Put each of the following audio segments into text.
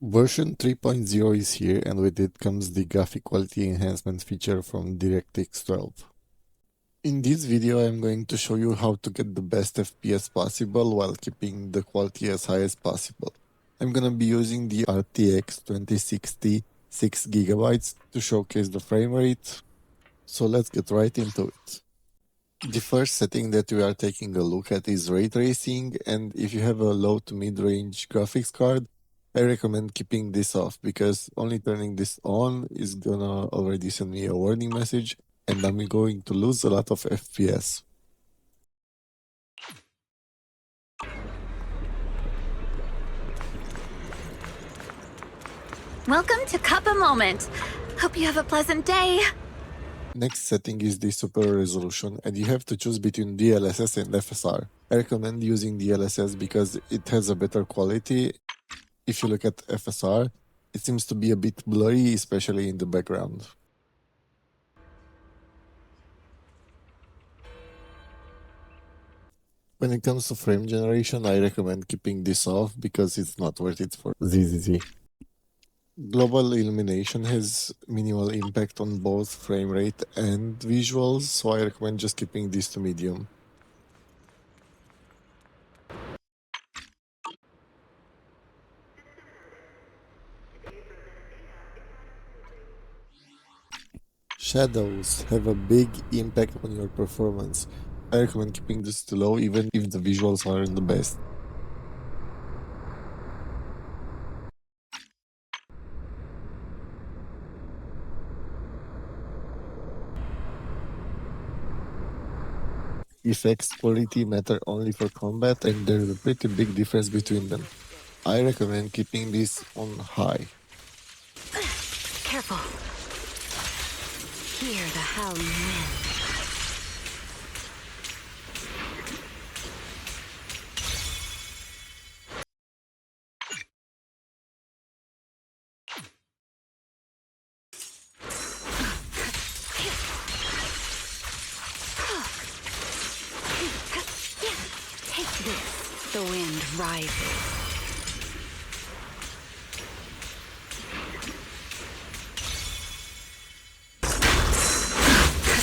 Version 3.0 is here, and with it comes the graphic quality enhancement feature from DirectX 12. In this video, I'm going to show you how to get the best FPS possible while keeping the quality as high as possible. I'm gonna be using the RTX 2060 6GB to showcase the frame rate, so let's get right into it. The first setting that we are taking a look at is ray tracing, and if you have a low to mid-range graphics card, I recommend keeping this off because only turning this on is gonna already send me a warning message and I'm going to lose a lot of FPS. Welcome to Cuppa Moment. Hope you have a pleasant day. Next setting is the super resolution, and you have to choose between DLSS and FSR. I recommend using DLSS because it has a better quality. If you look at FSR, it seems to be a bit blurry, especially in the background. When it comes to frame generation, I recommend keeping this off because it's not worth it for ZZZ. Global illumination has minimal impact on both frame rate and visuals, so I recommend just keeping this to medium. Shadows have a big impact on your performance. I recommend keeping this to low even if the visuals aren't the best. Effects quality matter only for combat, and there's a pretty big difference between them. I recommend keeping this on high. Careful. Hear the howling wind. Take this. The wind rises.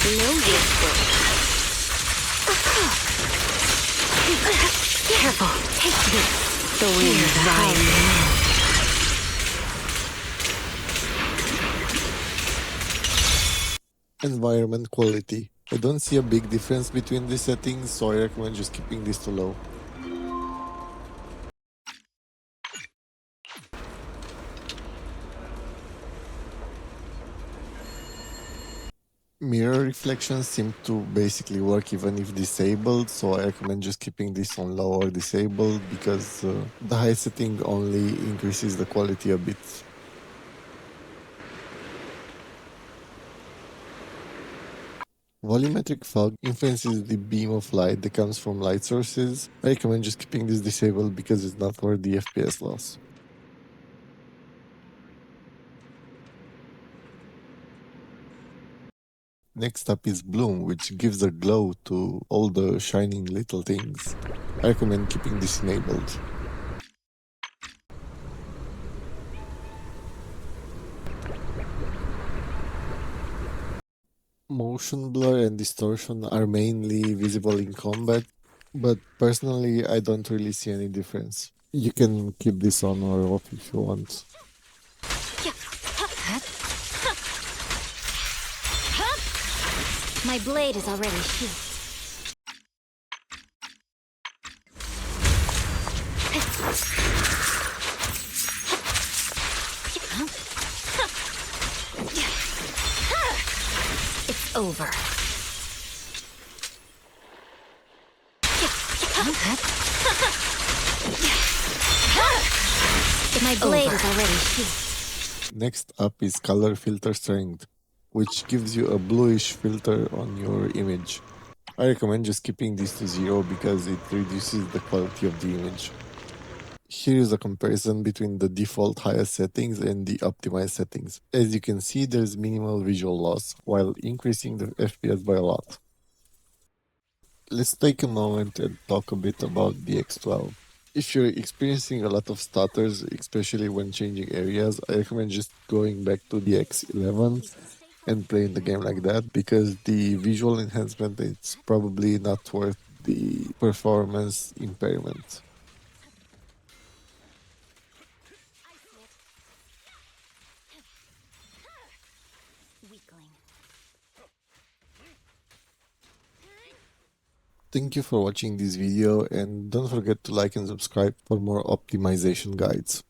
No useful. Careful. Take this. The wind rises. Environment quality. I don't see a big difference between these settings, so I recommend just keeping this to low. Mirror reflections seem to basically work even if disabled, so I recommend just keeping this on low or disabled because the high setting only increases the quality a bit. Volumetric fog influences the beam of light that comes from light sources. I recommend just keeping this disabled because it's not worth the FPS loss. Next up is bloom, which gives a glow to all the shining little things. I recommend keeping this enabled. Motion blur and distortion are mainly visible in combat, but personally I don't really see any difference. You can keep this on or off if you want. My blade is already sheathed. It's over. My blade is already sheathed. Next up is color filter strength, which gives you a bluish filter on your image. I recommend just keeping this to 0 because it reduces the quality of the image. Here is a comparison between the default highest settings and the optimized settings. As you can see, there's minimal visual loss, while increasing the FPS by a lot. Let's take a moment and talk a bit about DX12. If you're experiencing a lot of stutters, especially when changing areas, I recommend just going back to DX11 and playing the game like that, because the visual enhancement is probably not worth the performance impairment. Thank you for watching this video, and don't forget to like and subscribe for more optimization guides.